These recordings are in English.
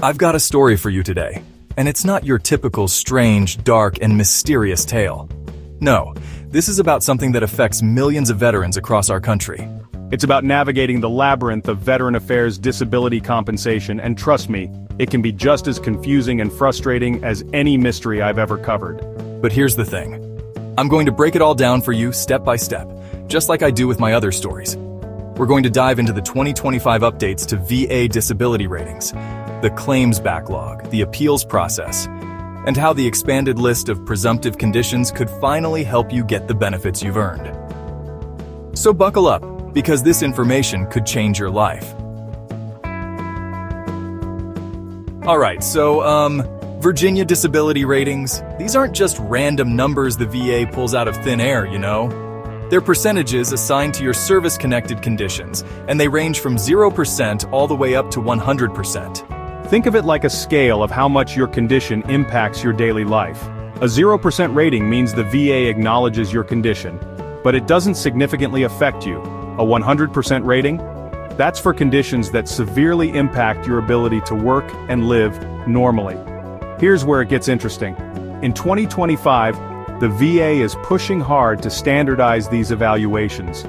I've got a story for you today, and it's not your typical strange, dark, and mysterious tale. No, this is about something that affects millions of veterans across our country. It's about navigating the labyrinth of Veteran Affairs disability compensation, and trust me, it can be just as confusing and frustrating as any mystery I've ever covered. But here's the thing. I'm going to break it all down for you step by step, just like I do with my other stories. We're going to dive into the 2025 updates to VA disability ratings, the claims backlog, the appeals process, and how the expanded list of presumptive conditions could finally help you get the benefits you've earned. So buckle up, because this information could change your life. Alright, so, Virginia disability ratings, these aren't just random numbers the VA pulls out of thin air, you know? They're percentages assigned to your service-connected conditions, and they range from 0% all the way up to 100%. Think of it like a scale of how much your condition impacts your daily life. A 0% rating means the VA acknowledges your condition, but it doesn't significantly affect you. A 100% rating? That's for conditions that severely impact your ability to work and live normally. Here's where it gets interesting. In 2025, the VA is pushing hard to standardize these evaluations.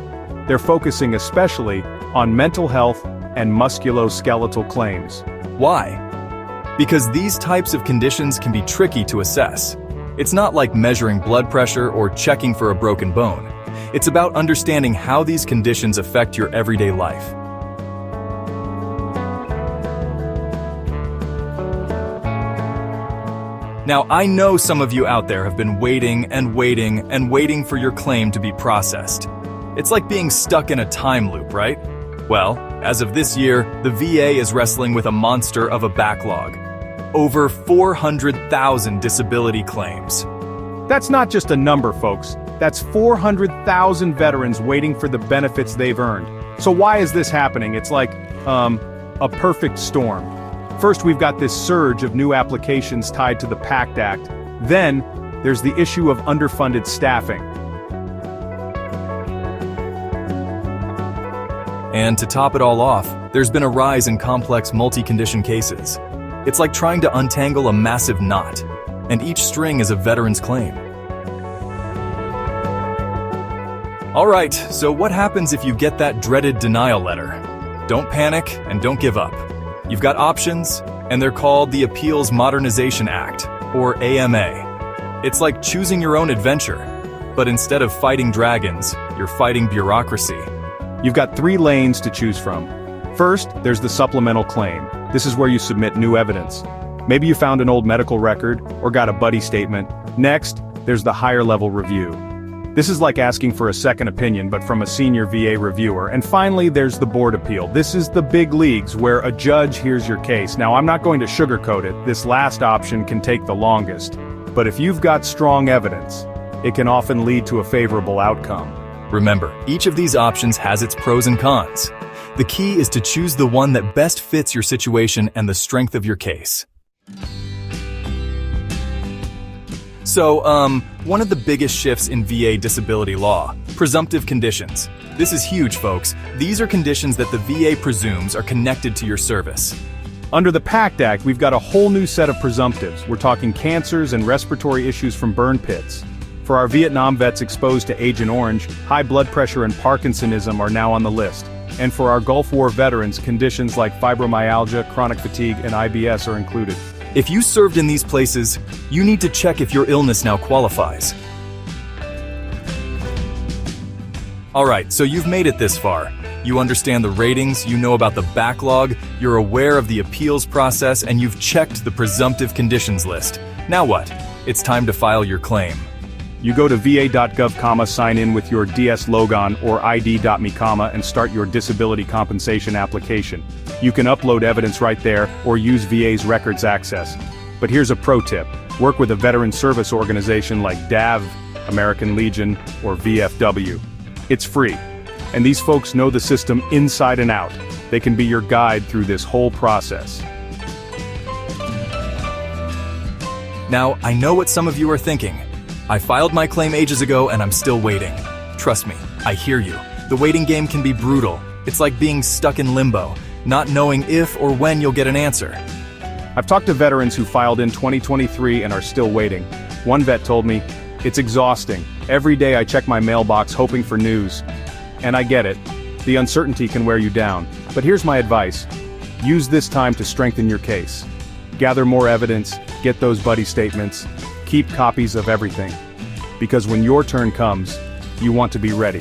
They're focusing especially on mental health and musculoskeletal claims. Why? Because these types of conditions can be tricky to assess. It's not like measuring blood pressure or checking for a broken bone. It's about understanding how these conditions affect your everyday life. Now, I know some of you out there have been waiting and waiting and waiting for your claim to be processed. It's like being stuck in a time loop, right? Well, as of this year, the VA is wrestling with a monster of a backlog. Over 400,000 disability claims. That's not just a number, folks. That's 400,000 veterans waiting for the benefits they've earned. So why is this happening? It's like, a perfect storm. First, we've got this surge of new applications tied to the PACT Act. Then, there's the issue of underfunded staffing. And to top it all off, there's been a rise in complex multi-condition cases. It's like trying to untangle a massive knot, and each string is a veteran's claim. Alright, so what happens if you get that dreaded denial letter? Don't panic and don't give up. You've got options, and they're called the Appeals Modernization Act, or AMA. It's like choosing your own adventure, but instead of fighting dragons, you're fighting bureaucracy. You've got 3 lanes to choose from. First, there's the supplemental claim. This is where you submit new evidence. Maybe you found an old medical record, or got a buddy statement. Next, there's the higher level review. This is like asking for a second opinion, but from a senior VA reviewer. And finally, there's the board appeal. This is the big leagues, where a judge hears your case. Now, I'm not going to sugarcoat it. This last option can take the longest. But if you've got strong evidence, it can often lead to a favorable outcome. Remember, each of these options has its pros and cons. The key is to choose the one that best fits your situation and the strength of your case. So, one of the biggest shifts in VA disability law, presumptive conditions. This is huge, folks. These are conditions that the VA presumes are connected to your service. Under the PACT Act, we've got a whole new set of presumptives. We're talking cancers and respiratory issues from burn pits. For our Vietnam vets exposed to Agent Orange, high blood pressure and Parkinsonism are now on the list. And for our Gulf War veterans, conditions like fibromyalgia, chronic fatigue, and IBS are included. If you served in these places, you need to check if your illness now qualifies. Alright, so you've made it this far. You understand the ratings, you know about the backlog, you're aware of the appeals process, and you've checked the presumptive conditions list. Now what? It's time to file your claim. You go to va.gov, sign in with your DS Logon or ID.me, and start your disability compensation application. You can upload evidence right there or use VA's records access. But here's a pro tip. Work with a veteran service organization like DAV, American Legion, or VFW. It's free. And these folks know the system inside and out. They can be your guide through this whole process. Now, I know what some of you are thinking. I filed my claim ages ago and I'm still waiting. Trust me, I hear you. The waiting game can be brutal. It's like being stuck in limbo, not knowing if or when you'll get an answer. I've talked to veterans who filed in 2023 and are still waiting. One vet told me, "It's exhausting. Every day I check my mailbox hoping for news." And I get it. The uncertainty can wear you down. But here's my advice. Use this time to strengthen your case. Gather more evidence, get those buddy statements, keep copies of everything. Because when your turn comes, you want to be ready.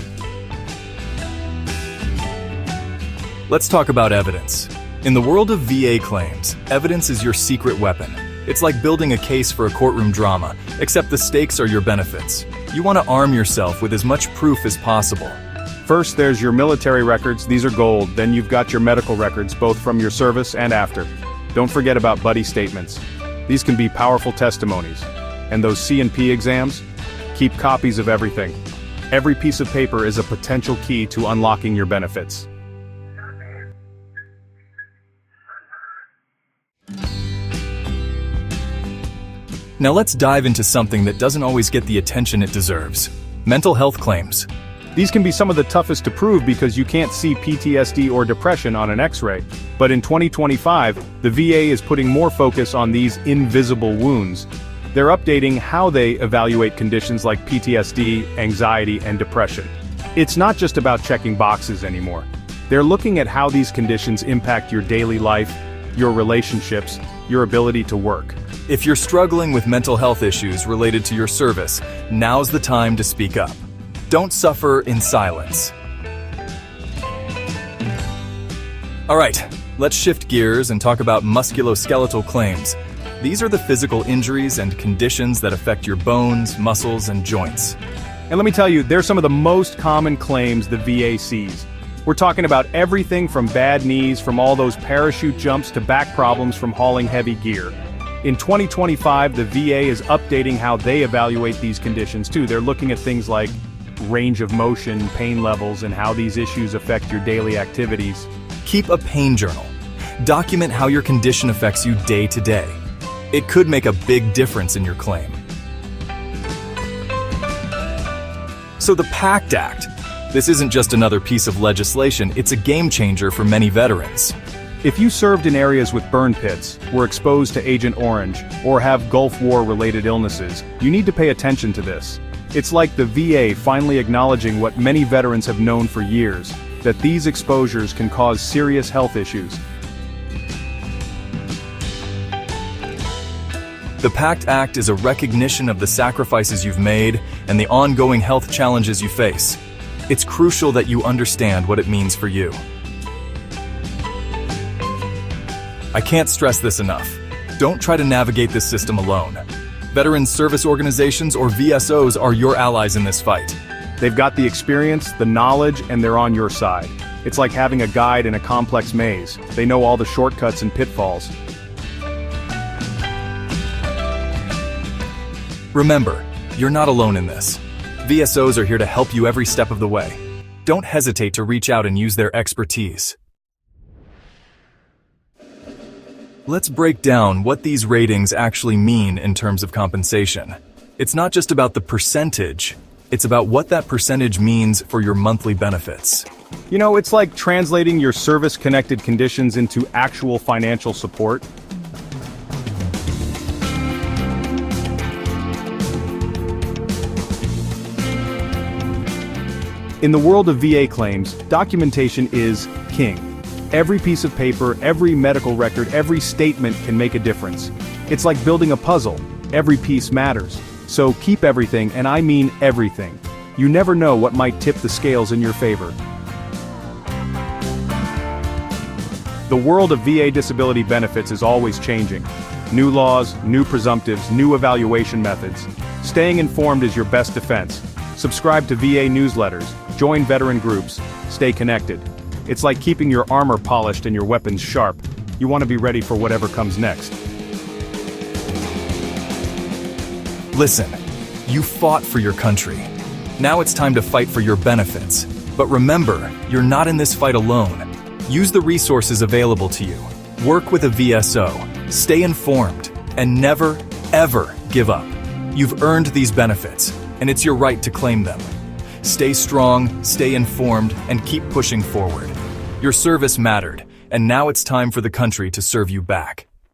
Let's talk about evidence. In the world of VA claims, evidence is your secret weapon. It's like building a case for a courtroom drama, except the stakes are your benefits. You want to arm yourself with as much proof as possible. First, there's your military records. These are gold. Then you've got your medical records, both from your service and after. Don't forget about buddy statements. These can be powerful testimonies. And those C&P exams? Keep copies of everything. Every piece of paper is a potential key to unlocking your benefits. Now let's dive into something that doesn't always get the attention it deserves. Mental health claims. These can be some of the toughest to prove because you can't see PTSD or depression on an X-ray. But in 2025, the VA is putting more focus on these invisible wounds. They're updating how they evaluate conditions like PTSD, anxiety, and depression. It's not just about checking boxes anymore. They're looking at how these conditions impact your daily life, your relationships, your ability to work. If you're struggling with mental health issues related to your service, now's the time to speak up. Don't suffer in silence. All right, let's shift gears and talk about musculoskeletal claims. These are the physical injuries and conditions that affect your bones, muscles, and joints. And let me tell you, they're some of the most common claims the VA sees. We're talking about everything from bad knees, from all those parachute jumps to back problems from hauling heavy gear. In 2025, the VA is updating how they evaluate these conditions too. They're looking at things like range of motion, pain levels, and how these issues affect your daily activities. Keep a pain journal. Document how your condition affects you day to day. It could make a big difference in your claim. So the PACT Act. This isn't just another piece of legislation, it's a game changer for many veterans. If you served in areas with burn pits, were exposed to Agent Orange, or have Gulf War-related illnesses, you need to pay attention to this. It's like the VA finally acknowledging what many veterans have known for years, that these exposures can cause serious health issues. The PACT Act is a recognition of the sacrifices you've made and the ongoing health challenges you face. It's crucial that you understand what it means for you. I can't stress this enough. Don't try to navigate this system alone. Veterans Service Organizations, or VSOs, are your allies in this fight. They've got the experience, the knowledge, and they're on your side. It's like having a guide in a complex maze. They know all the shortcuts and pitfalls. Remember, you're not alone in this. VSOs are here to help you every step of the way. Don't hesitate to reach out and use their expertise. Let's break down what these ratings actually mean in terms of compensation. It's not just about the percentage, it's about what that percentage means for your monthly benefits. You know, it's like translating your service-connected conditions into actual financial support. In the world of VA claims, documentation is king. Every piece of paper, every medical record, every statement can make a difference. It's like building a puzzle. Every piece matters. So keep everything, and I mean everything. You never know what might tip the scales in your favor. The world of VA disability benefits is always changing. New laws, new presumptives, new evaluation methods. Staying informed is your best defense. Subscribe to VA newsletters, join veteran groups, stay connected. It's like keeping your armor polished and your weapons sharp. You want to be ready for whatever comes next. Listen, you fought for your country. Now it's time to fight for your benefits. But remember, you're not in this fight alone. Use the resources available to you. Work with a VSO, stay informed, and never, ever give up. You've earned these benefits, and it's your right to claim them. Stay strong, stay informed, and keep pushing forward. Your service mattered, and now it's time for the country to serve you back.